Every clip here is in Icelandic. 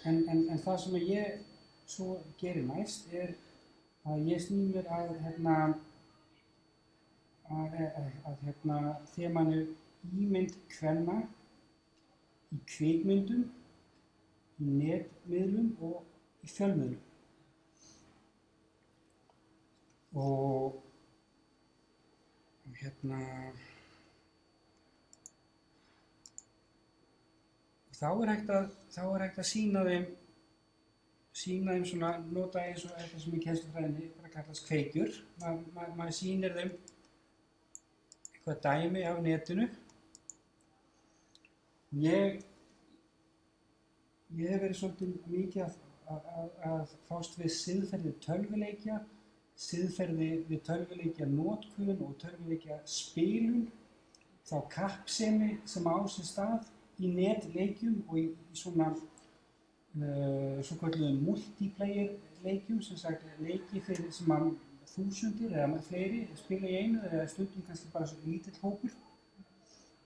En það sem ég svo geri næst að ég sný mér að þemanu ímynd kvenna í kvikmyndum, í netmiðlum og í fjölmiðlum. Og þá er hægt að sýna þeim svona, nota eins og þetta sem í kennslufræðinni bara kallast kveikjur. Maður sýnir þeim eitthvað dæmi af netinu. Ég hef verið svolítið mikið að fást við siðferði tölvuleikja, siðferði við tölvuleikja notkun og tölvuleikja spilun, þá kappsemi sem á sér stað í netleikjum og í svona svokölluðum multiplayer leikjum, sem sagt leiki fyrir sem að þúsundir eða fleiri spila í einu eða stundum kannski bara svo lítill hópur.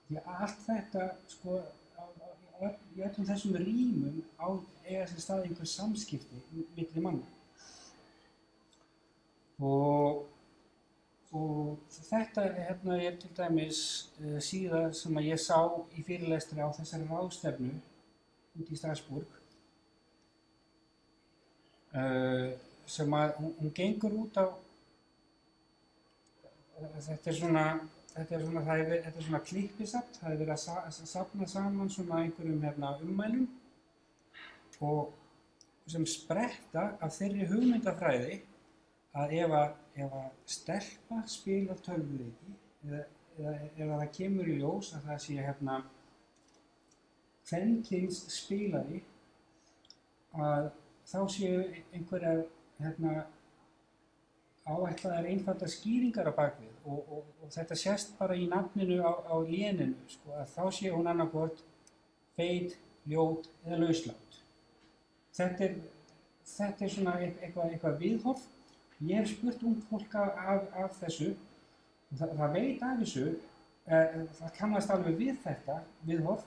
Því að allt þetta, sko, í öllum þessum rýmum eiga sér stað einhver samskipti milli manna. Og þetta er til dæmis síða sem að ég sá í fyrirlestri á þessari ráðstefnu út í Strasbourg, sem að hún gengur út á, þetta er svona klippisafn, það er verið að safna saman svona einhverjum ummælum og sem spretta af þeirri hugmyndafræði að ef að stelpa spilar tölvuleiki eða það kemur í ljós að það sé kvenkyns spilari, að þá séu einhverjar áætlaðar einfaldar skýringar á bakvið og þetta sést bara í nafninu á léninu, sko, að þá sé hún annaðhvort feit, ljót eða lauslát. Þetta er svona eitthvað viðhorf. Ég hef spurt ungt fólk af þessu, það veit af þessu, það kannast alveg við þetta viðhorf.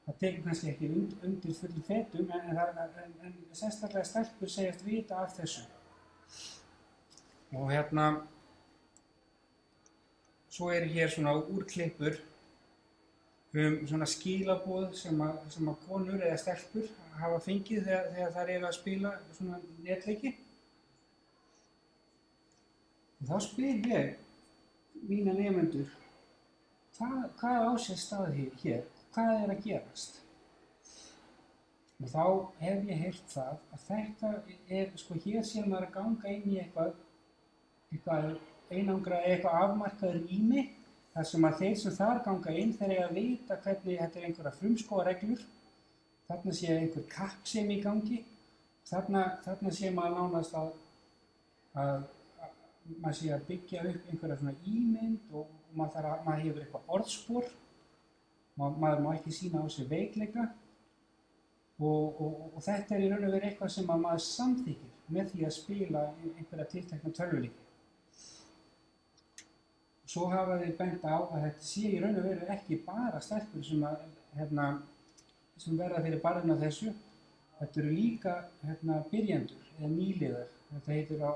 Það tekur kannski ekki undir fullum fetum, en sérstaklega stelpur segjast vita af þessu. Og svo hér svona úrklippur svona skilaboð sem að konur eða stelpur hafa fengið þegar þær eru að spila svona netleiki. Og þá spyr ég mína nemendur, hvað á sér stað hér? Hvað er að gerast? Og þá hef ég heyrt það að þetta sko, hér sé maður að ganga inn í eitthvað einangrað, eitthvað afmarkað rými, þar sem að þeir sem þar ganga inn, þeir eiga að vita hvernig þetta er einhverja frumskógareglur, þarna sé einhver kappsemi í gangi, þarna sé maður nánast að maður sé að byggja upp einhverja svona ímynd og maður hefur eitthvað orðspor. Maður má ekki sýna á sig veikleika og þetta er í raun og veru eitthvað sem maður samþykkir með því að spila einhverja tiltekna tölvuleiki. Svo hafa þeir bent á að þetta sé í raun og veru ekki bara stelpur sem verða fyrir barðinu á þessu. Þetta eru líka byrjendur eða nýliðar. Þetta heitir á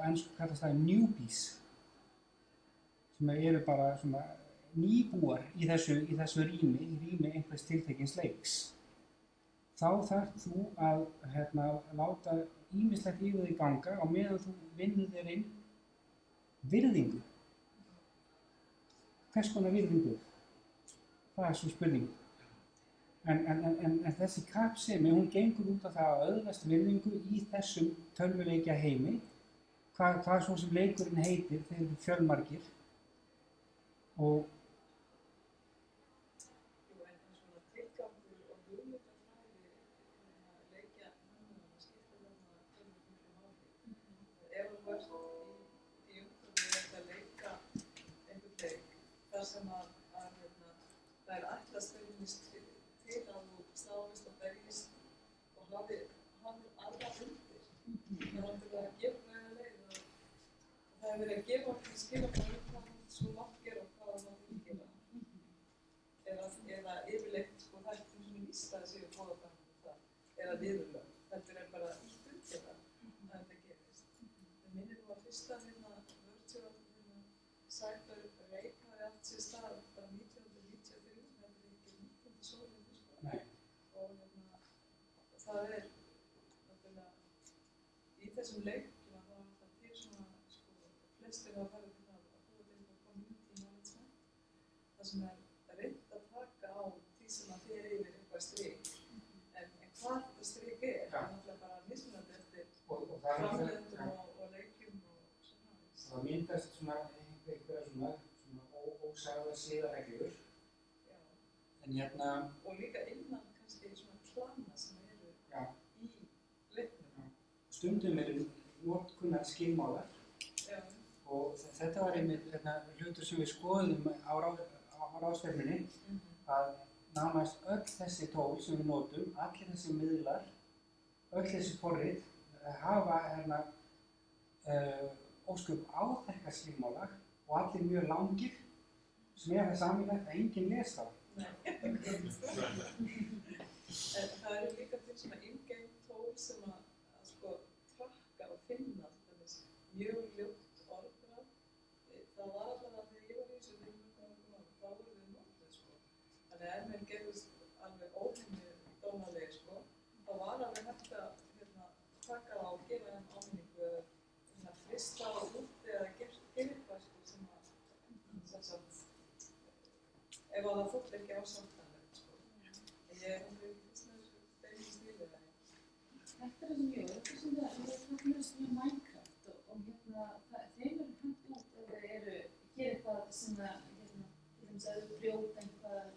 ensku kallast það newbies, sem eru bara svona nýbúar í þessu rými einhvers tiltekins leiks. Þá þarft þú að láta ýmislegt yfir þig ganga á meðan þú vinnur þér inn virðingu. Hvers konar virðingu? Það er svo spurning. En þessi kappsemi, hún gengur út á það að öðlast virðingu í þessum tölvuleikja heimi. Hvað svo sem leikurinn heitir, þeir eru fjölmargir. Og þar sem það er ætlast til að þú sláist og berjist og hafi hann aðra undir. Það er náttúrulega að gefa næga leið og það er verið að gefa okkur skilaboð hvað hann svo mátt gera og hvað hann mátt ekki gera. Eða yfirleitt, sko, það er svona víst að það séu boða fram um það. Eða eða viðurlög, heldur en bara ítt undir það að þetta gerist. Það minnir nú að fyrsta virtual cyber rape hafi átt sér stað bara 1993, sem þetta ekki 19. sólinni, sko. Nei. Og það náttúrulega í þessum leikjum að það var það til svona, sko, flestir hafa farið til að búa til eitthvað community management, það sem reynt að taka á því sem að fer yfir eitthvað strik. En hvað þetta strik það náttúrulega bara mismunandi eftir framleiðendum og leikjum og svona. Það myndast svona einhverja svona ósagðar siðareglur. Já. En og líka innan kannski svona klana sem eru í leiknum. Stundum notkunar skilmálar. Já. Og þetta var einmitt hlutur sem við skoðum á ráðstefnunni, að nánast öll þessi tól sem við notum, allir þessi miðlar, öll þessi forrit hafa ósköp áþekka skilmála og allir mjög langir, sem það sameiginlegt að enginn les þá. Nei, en það eru líka til svona in-game tól sem að sko trakka og finna mjög ljótt orðbragð. Það var allavega þegar ég var í þessu þá voru við notuð, sko. Þannig að ef menn gerðist alveg óheimildónalegir, sko, þá var alveg hægt að taka það og gefa þeim áminningu eða frista á úti eða gera eitthvað, sko, sem sagt, ef það þótt ekki ásáttanlegt, sko. En ég ekki fyrst með þessu beinu stíli það. Þetta sem ég við kallumst með Minecraft og þeim hent út ef þeir gera eitthvað sem að þau brjóta einhvað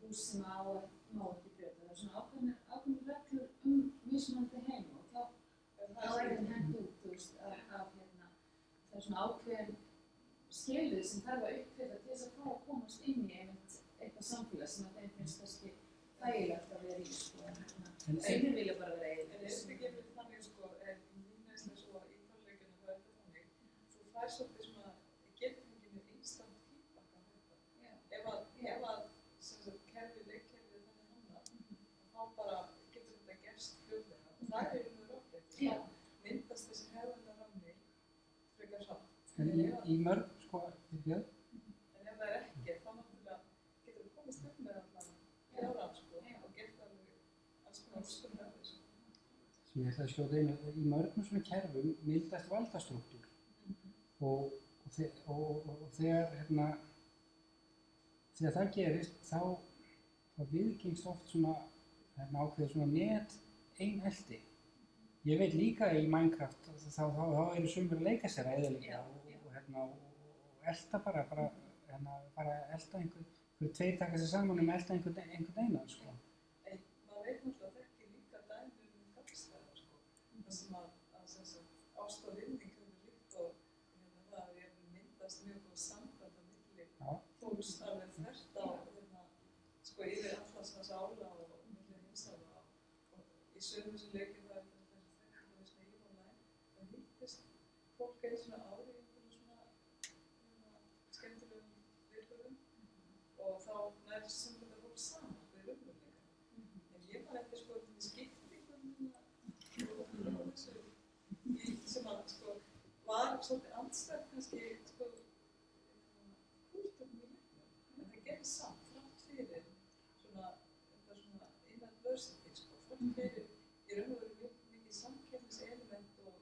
hús sem má ekki brjóta. Það svona ákveðnar reglur mismunandi heim og þá þeim hent út, þú veist, það svona ákveðin skilyrði sem þarf að uppfylla til þess að fá að komast inn í eitthvað samfélag sem að þeim finnst kannski þægilegt að vera í, sko. Þeir vilja bara vera eigin. En ekki gefur þannig, sko, nýnæslega svo í tölleikinu það þannig, þú fær svolítið svona geturfenginu instant feedback á þetta. Ef að leikkerfið þannig hannar, þá bara getur þetta gerst fljótlega. Og það rokkett. Þá myndast þessi hefðarrammi frekar hratt. En í mörg, sko, En ef það ekki, þá náttúrulega getur við komist upp með allan fjáran, sko, og gert alveg alls konar úrskurðar, sko. Sem ég ætla að skjóta inn, í mörgum svona kerfum myndast valdastruktúr. Og þegar það gerist, þá viðgengst oft svona ákveðið svona net einelti. Ég veit líka í Minecraft, þá eru sumir að leika sér að eyðileggja og elta bara elta einhver tveir taka sér saman elta einhvern einan, sko. En maður veit náttúrulega að þetta líka dæmi gagnstæða, sko. Það sem að ást og virðing hefur líkt og það myndast mjög góð samband á milli fólks alveg þvert á sko yfir allar þess ála og milli heimsálfa og í sömu sem leikir það þessi í online, það hittist fólk svona ári í einhverju svona skemmtilegum viðburðum og þá nær sambanda fólk saman við raunveruleikann. En ég var eftir sko skiptingum sem að sko var svolítið andstætt kannski sko kúltúrnum í leiknum, en það gerði samt þrátt fyrir svona inadversity, sko, þrátt fyrir í raun og veru mikið samkeppniselement og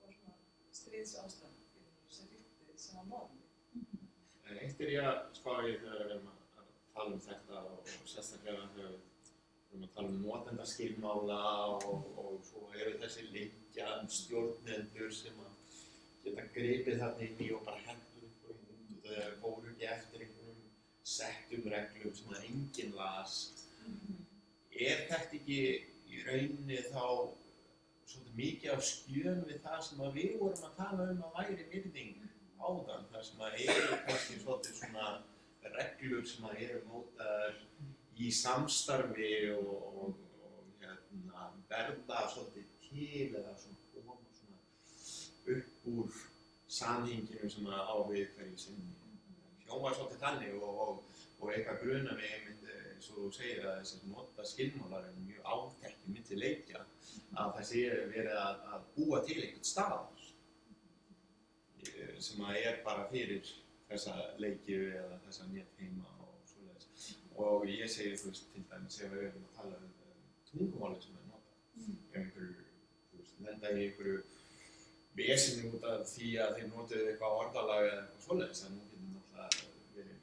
svona stríðsástand fyrir sem ríkti sem var normi. Eitt ég að spá í þegar við erum að tala þetta og sérstaklega þegar við erum að tala notendaskilmála og svo eru þessi leikjastjórnendur sem að geta gripið þarna inn í og bara hendur út og þau fóru ekki eftir einhverjum settum reglum sem að enginn las. Þetta ekki í rauninni þá svolítið mikið á skjön við það sem að við vorum að tala að væri virðing áðan, þar sem að eru kannski svolítið svona reglur sem að eru mótaðar í samstarfi og verða svolítið til eða svona koma svona upp úr samhenginu sem að á við hverju sinni. Hljómar svolítið þannig og eitthvað gruna mig einmitt eins og þú segir að þessir nota skilmálar eru mjög áþekki milli leikja að það sé verið að búa til einhvern stað sem að bara fyrir þessa leiki eða þessa netheima og svoleiðis. Og ég segi, þú veist, til dæmis ef við erum að tala tungumálið sem notað. Ef einhverju, þú veist, lenda í einhverju vesinni út af því að þeir notuðu eitthvað orðalag eða eitthvað svoleiðis, en nú getur náttúrulega verið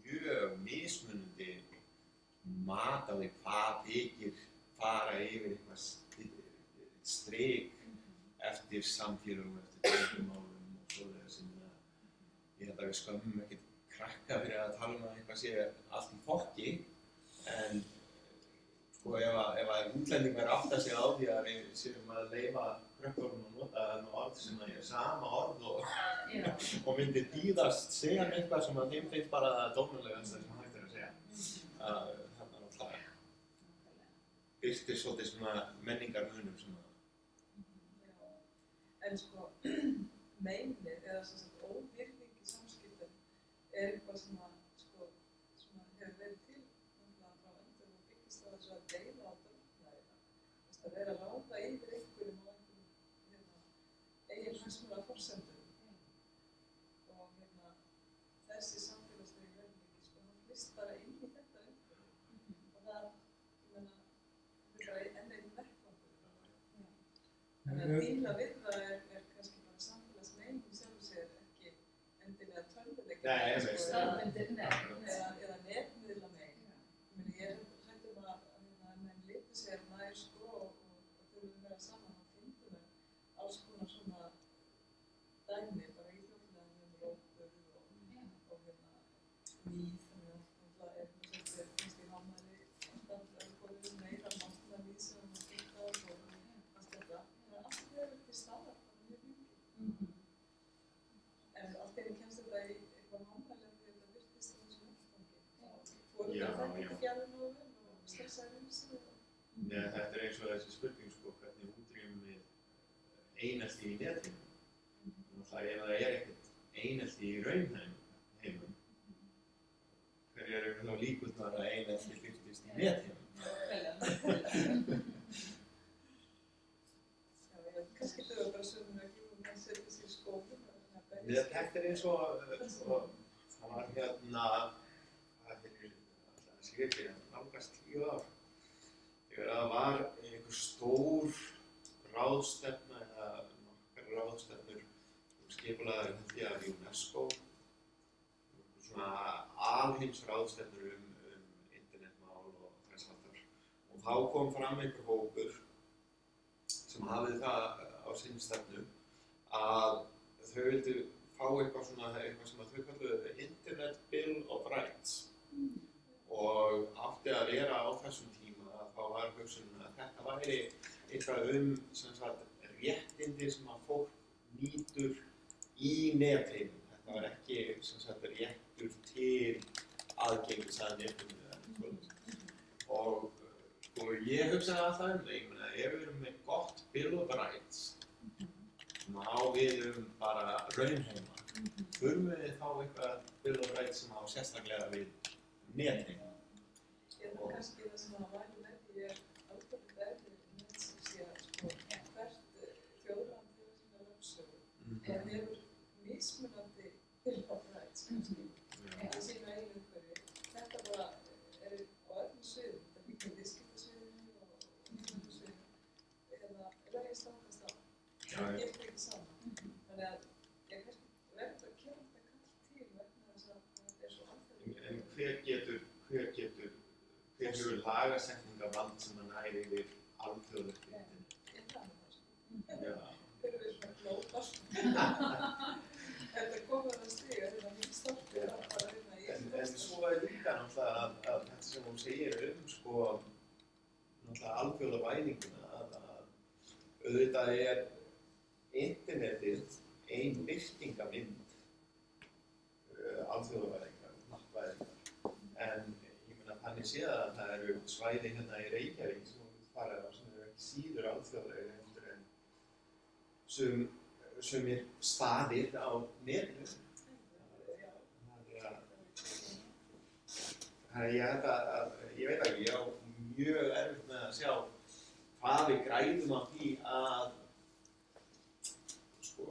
mjög mismunandi mat á því hvað þykir fara yfir eitthvað strik eftir samfélögum, eftir tungumálum og svoleiðis. Ég held að við skömmum ekkert krakka fyrir að tala að eitthvað sé allt í fokki, en sko ef að útlendingar átta sig á því að við séum að leyfa krökkunum að nota orð sem er sama orð og myndi þýðast segja eitthvað sem að þeim finnst bara dónalegast sem hægt að segja. Þarna náttúrulega birtir svolítið svona menningarmunum sem Já, en sko meinið eða sem sagt óvirðing í samskiptum eitthvað sem að sko sem að hefur verið til náttúrulega frá öndum og byggist á þessu að deila á döfnaðina. Að vera að ráða yfir einhverjum á eigin hagsmuna forsendum. Og þessi samfélagslegi verðleiki sko hann flyst bara inn í þetta umhverfi. Og það, ég meina, þetta er bara enn einn vettvangur. Þannig að díla við það er kannski bara samfélagsmeinin sjálfur sér ekki endilega tölvuleikir. Eða netmiðla megin. Ég er hræddur að menn litur sér nær sko og þurfum vera saman á fundum alls konar svona dæmi bara í þjóðfélaginu rópur og nýð þannig að það svolítið finnst í hámæli alltaf meira máttna nýð sem maður skipta og allt þetta. Þannig að allt verður til staðar bara mjög mikið. En allt kemst þetta í eitthvað hámæli því þetta virtist á þessum vettvangi. Foreldrar þekkja ekki fjarri nógu vel og stressaðir sig. Nei, þetta eins og þessi spurning sko, hvernig útrýmum við einelti í netinu. Náttúrulega ef það ekkert einelti í raunheimum, hverjar eru þá líkurnar að einelti birtist í netheimum? Já, kannski þau bara sögum ekki og mann setja sér í skófum. Þetta eins og það var það fyrir skrifir nálgast 10 ár. Þegar það var einhver stór ráðstefna eða nokkrar ráðstefnur skipulagðar held ég af UNESCO, svona alheimsráðstefnur internetmál og þess háttar. Og þá kom fram einhver hópur sem hafði það á sinni stefnu að þau vildu fá eitthvað sem að þau kalluðu Internet Bill of Rights og átti að vera á þessum tíma að þá var hugsunin að þetta væri eitthvað sem sagt réttindi sem að fólk nýtur í netheimum. Þetta var ekki sem sagt réttur til aðgengis að netinu eða eitthvað. Og ég hugsaði alltaf það, ég meina ef við erum með gott Bill of Rights sem á við bara raunheima, þurfum við þá eitthvað Bill of Rights sem á sérstaklega við netheima. Ég það kannski það sem að væri með því alveg verði með sem sé að sko hvert þjóðland hefur sína lögsögu en hefur mismunandi Bill of Rights kannski í sínu eigin umhverfi. Þetta bara á öllum sviðum, þetta líka viðskiptasviðinu og umhverfisviðinu eða verið stangast á. Það getur ekki saman. Þannig að ég kannski verður að kemur þetta kall til vegna þess að þetta svo alþjóðlegt. En hver hefur lagasetningavald sem að næri yfir alþjóðlegt internet? Ég það með það sko. Já. Þeir eru svona glópar. Þetta komur að stiga mjög stolti að fara í En svo er líka náttúrulega að þetta sem hún segir sko náttúrulega alþjóðavæðinguna að auðvitað er internetið ein birtingamynd alþjóðavæðingar, hnattvæðingar. En ég meina þannig séð að það eru svæði hérna í Reykjavík sem hún vil fara á sem eru ekki síður alþjóðlega heldur en sumir staðir á netinu. Þannig ég veit ekki, ég á mjög erfitt með að sjá hvaða hvað við græðum á því að sko,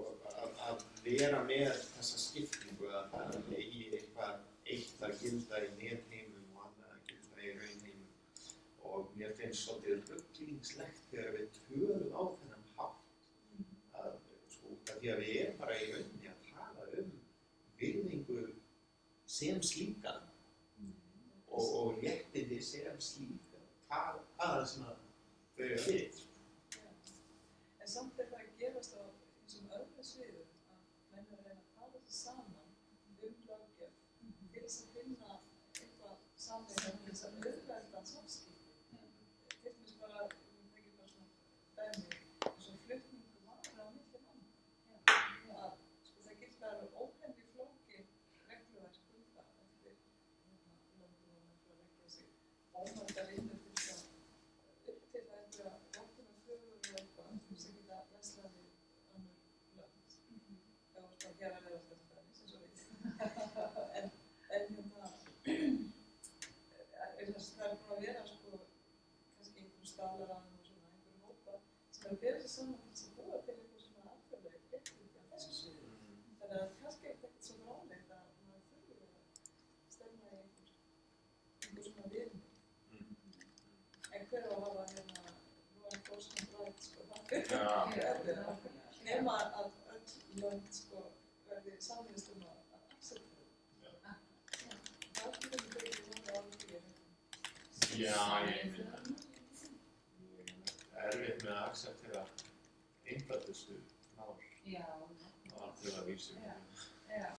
að vera með þessa skiptingu að það eigi eitthvað eitt að gilda í netheimum og annað að gilda í raunheimum. Og mér finnst svolítið ruglingslegt þegar við tölum á þennan hátt að sko, því að við erum bara í rauninni að tala virðingu sem slíka og réttindi sem slíka. Hvað er það sem að þau eru að við? En samt er það að gerast á þessum öðrum sviðum að menn er að reyna að tala sig saman löggjöf til þess að finna eitthvað sameiginlegt til þess að auðvelda samskipti. Til dæmis bara, við tekjum bara svona dæmi, eins og flutningu vara á milli landa. Að sko, það gilda óhemju flókin regluverk það eftir löndum og menn fyrir að leggja sig ómælda vinnu til þess að uppfylla einhverja vottunarkröfur og eitthvað til þess að geta verslað við önnur lönd. Það var bara hér að leiða þetta dæmis eins og við. En það er búin að vera sko, kannski einhverjum staflaranum og svona einhverjum hópa sem er að bera sig saman til þess að búa til einhver svona alþjóðleg réttindi á þessu sviði. Þannig að kannski er þetta ekkert svo gráleitt að maður þurfi að stefna í einhver svona viðmið. En hver á að hafa hérna law enforcement rights sko, það er erfitt. Nema að öll lönd sko verði sameinast að accepta þetta. Það er ekki svona áður fyrir. Já, ég meina erfitt með að acceptera einföldustu mál á alþjóðavísu.